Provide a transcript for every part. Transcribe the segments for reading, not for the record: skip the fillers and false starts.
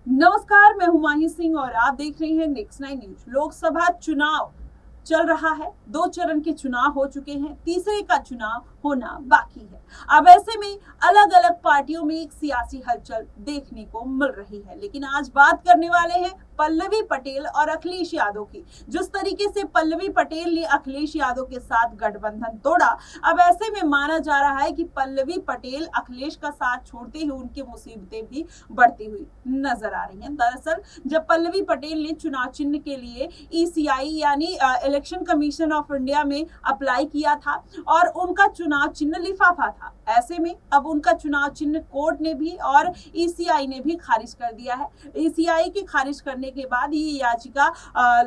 नमस्कार, मैं हुमायूं सिंह और आप देख रहे हैं नेक्स्ट 9 न्यूज। लोकसभा चुनाव चल रहा है। 2 चरण के चुनाव हो चुके हैं, तीसरे का चुनाव होना बाकी है। अब ऐसे में अलग अलग पार्टियों में एक सियासी हलचल देखने को मिल रही है, लेकिन आज बात करने वाले हैं पल्लवी पटेल और अखिलेश यादव की। जिस तरीके से पल्लवी पटेल ने अखिलेश यादव के साथ गठबंधन तोड़ा, अब ऐसे में माना जा रहा है कि पल्लवी पटेल अखिलेश का साथ छोड़ते ही उनकी मुसीबतें भी बढ़ती हुई नजर आ रही हैं। दरअसल जब पल्लवी पटेल ने चुनाव चिन्ह के लिए ईसीआई यानी इलेक्शन कमीशन ऑफ इंडिया में अप्लाई किया था और उनका चुनाव चिन्ह लिफाफा था, ऐसे में अब उनका चुनाव चिन्ह कोर्ट ने भी और ईसीआई ने भी खारिज कर दिया है। ईसीआई के खारिज करने के बाद ये याचिका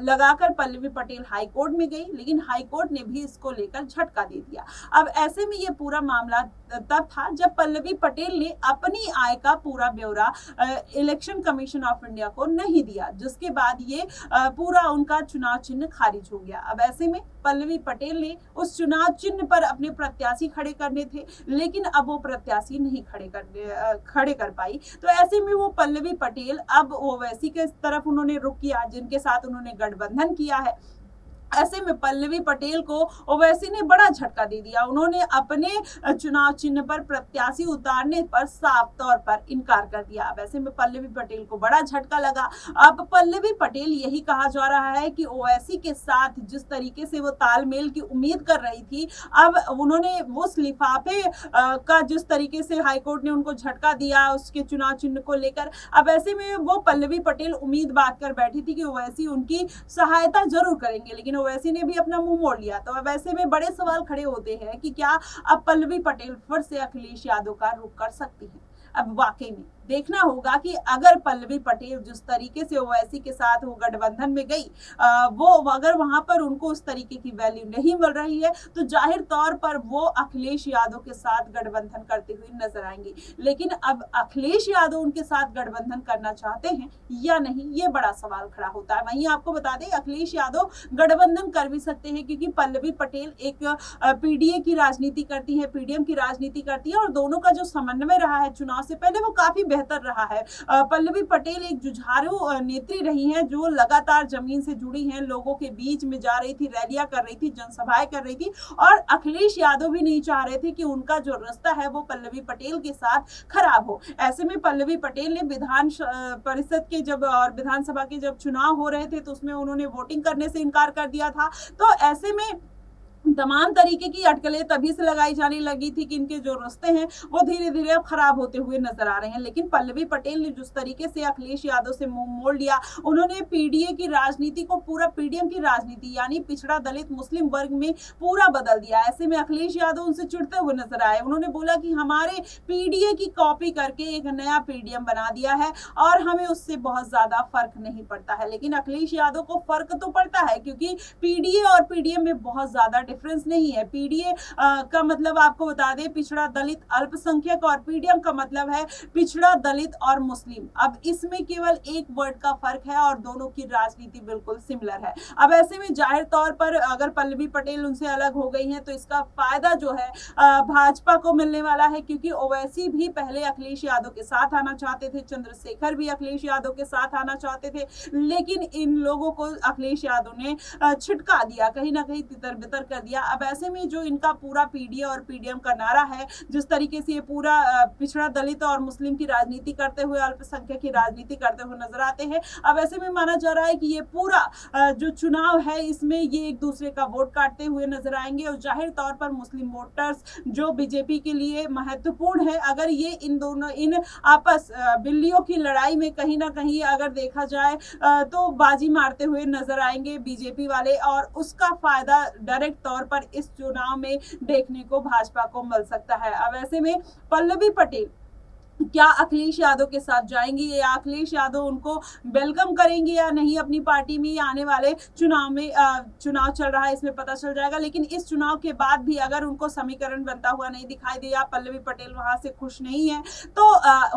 लगाकर पल्लवी पटेल हाई कोर्ट में गई, लेकिन हाई कोर्ट ने भी इसको लेकर झटका दे दिया। अब ऐसे में ये पूरा मामला तब था जब पल्लवी पटेल ने अपनी आय का पूरा ब्यौरा इलेक्शन कमीशन ऑफ इंडिया को नहीं दिया, जिसके बाद ये पूरा उनका चुनाव चिन्ह खारिज हो गया। अब ऐसे में पल्लवी पटेल ने उस चुनाव चिन्ह पर अपने प्रत्याशी खड़े करने थे, लेकिन अब वो प्रत्याशी नहीं खड़े कर पाई। तो ऐसे में वो पल्लवी पटेल अब ओवैसी के तरफ उन्होंने रुख किया, जिनके साथ उन्होंने गठबंधन किया है। ऐसे में पल्लवी पटेल को ओवैसी ने बड़ा झटका दे दिया। उन्होंने अपने चुनाव चिन्ह पर प्रत्याशी उतारने पर साफ तौर पर इनकार कर दिया। अब ऐसे में पल्लवी पटेल को बड़ा झटका लगा। अब पल्लवी पटेल यही कहा जा रहा है कि ओवैसी के साथ जिस तरीके से वो तालमेल की उम्मीद कर रही थी, अब उन्होंने उस लिफाफे का जिस तरीके से हाईकोर्ट ने उनको झटका दिया उसके चुनाव चिन्ह को लेकर, अब ऐसे में वो पल्लवी पटेल उम्मीद बात कर बैठी थी कि ओवैसी उनकी सहायता जरूर करेंगे, लेकिन ओवैसी ने भी अपना मुंह मोड़ लिया। तो अब ऐसे में बड़े सवाल खड़े होते हैं कि क्या अब पल्लवी पटेल फिर से अखिलेश यादव का रुख कर सकती है। अब वाकई में देखना होगा कि अगर पल्लवी पटेल जिस तरीके से ओवैसी के साथ वो गठबंधन में गई, वो अगर वहां पर उनको उस तरीके की वैल्यू नहीं मिल रही है, तो जाहिर तौर पर वो अखिलेश यादव के साथ गठबंधन करते हुए नजर आएंगी। लेकिन अब अखिलेश यादव उनके साथ गठबंधन करना चाहते हैं या नहीं, ये बड़ा सवाल खड़ा होता है। वहीं आपको बता दें, अखिलेश यादव गठबंधन कर भी सकते हैं, क्योंकि पल्लवी पटेल एक पीडीए की राजनीति करती है, पीडीएम की राजनीति करती है, और दोनों का जो समन्वय रहा है चुनाव से पहले वो काफी बेहतर रहा है। पल्लवी पटेल एक जुझारू नेत्री रही हैं, जो लगातार जमीन से जुड़ी हैं, लोगों के बीच में जा रही थी, रैलियां कर रही थी, जनसभाएं कर रही थी, और अखिलेश यादव भी नहीं चाह रहे थे कि उनका जो रिश्ता है वो पल्लवी पटेल के साथ खराब हो। ऐसे में पल्लवी पटेल ने विधान परिषद के जब और विधानसभा के जब चुनाव हो रहे थे, तो उसमें उन्होंने वोटिंग करने से इनकार कर दिया था। तो ऐसे में तमाम तरीके की अटकलें तभी से लगाई जाने लगी थी कि इनके जो रिश्ते हैं वो धीरे धीरे अब खराब होते हुए नजर आ रहे हैं। लेकिन पल्लवी पटेल ने जिस तरीके से अखिलेश यादव से मुंह मोड़ लिया, उन्होंने पीडीए की राजनीति को पूरा पीडीएम की राजनीति यानी पिछड़ा दलित मुस्लिम वर्ग में पूरा बदल दिया। ऐसे में अखिलेश यादव उनसे चिढ़ते हुए नजर आए। उन्होंने बोला कि हमारे पीडीए की कॉपी करके एक नया पीडीएम बना दिया है और हमें उससे बहुत ज्यादा फर्क नहीं पड़ता है। लेकिन अखिलेश यादव को फर्क तो पड़ता है, क्योंकि पीडीए और पीडीएम में बहुत ज्यादा डिफरेंस नहीं है। पीडीए का मतलब आपको बता दें पिछड़ा दलित अल्पसंख्यक, और पीडीएम का मतलब है पिछड़ा दलित और मुस्लिम। अब इसमें केवल एक वर्ड का फर्क है और दोनों की राजनीति बिल्कुल सिमिलर है। अब ऐसे में जाहिर तौर पर अगर पल्लवी पटेल उनसे अलग हो गई हैं, तो इसका फायदा जो है भाजपा को मिलने वाला है, क्योंकि ओवैसी भी पहले अखिलेश यादव के साथ आना चाहते थे, चंद्रशेखर भी अखिलेश यादव के साथ आना चाहते थे, लेकिन इन लोगों को अखिलेश यादव ने छिटका दिया, कहीं ना कहीं तितर बितर कर दिया। अब ऐसे में जो इनका पूरा पीडीए और पीडीएम का नारा है, जिस तरीके से ये पूरा पिछड़ा दलित और मुस्लिम की राजनीति करते हुए, अल्पसंख्यक की राजनीति करते हुए नजर आते हैं, अब ऐसे में माना जा रहा है कि ये पूरा जो चुनाव है इसमें ये एक दूसरे का वोट काटते हुए नजर आएंगे। और जाहिर तौर पर मुस्लिम वोटर्स जो बीजेपी के लिए महत्वपूर्ण है, अगर ये इन आपस बिल्लियों की लड़ाई में कहीं ना कहीं अगर देखा जाए तो बाजी मारते हुए नजर आएंगे बीजेपी वाले, और उसका फायदा डायरेक्ट तौर पर इस चुनाव में देखने को भाजपा को मिल सकता है। अब ऐसे में पल्लवी पटेल क्या अखिलेश यादव के साथ जाएंगी, या अखिलेश यादव उनको वेलकम करेंगे या नहीं अपनी पार्टी में, आने वाले चुनाव में चुनाव चल रहा है इसमें पता चल जाएगा। लेकिन इस चुनाव के बाद भी अगर उनको समीकरण बनता हुआ नहीं दिखाई दिया, पल्लवी पटेल वहां से खुश नहीं है, तो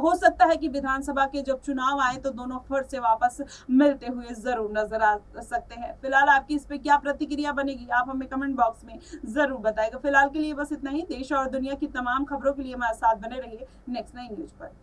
हो सकता है कि विधानसभा के जब चुनाव आए तो दोनों फिर से वापस मिलते हुए जरूर नजर आ सकते हैं। फिलहाल आपकी इस पे क्या प्रतिक्रिया बनेगी, आप हमें कमेंट बॉक्स में जरूर बताएगा। फिलहाल के लिए बस इतना ही। देश और दुनिया की तमाम खबरों के लिए हमारे साथ बने रहिए नेक्स्ट 9 न्यूज पर।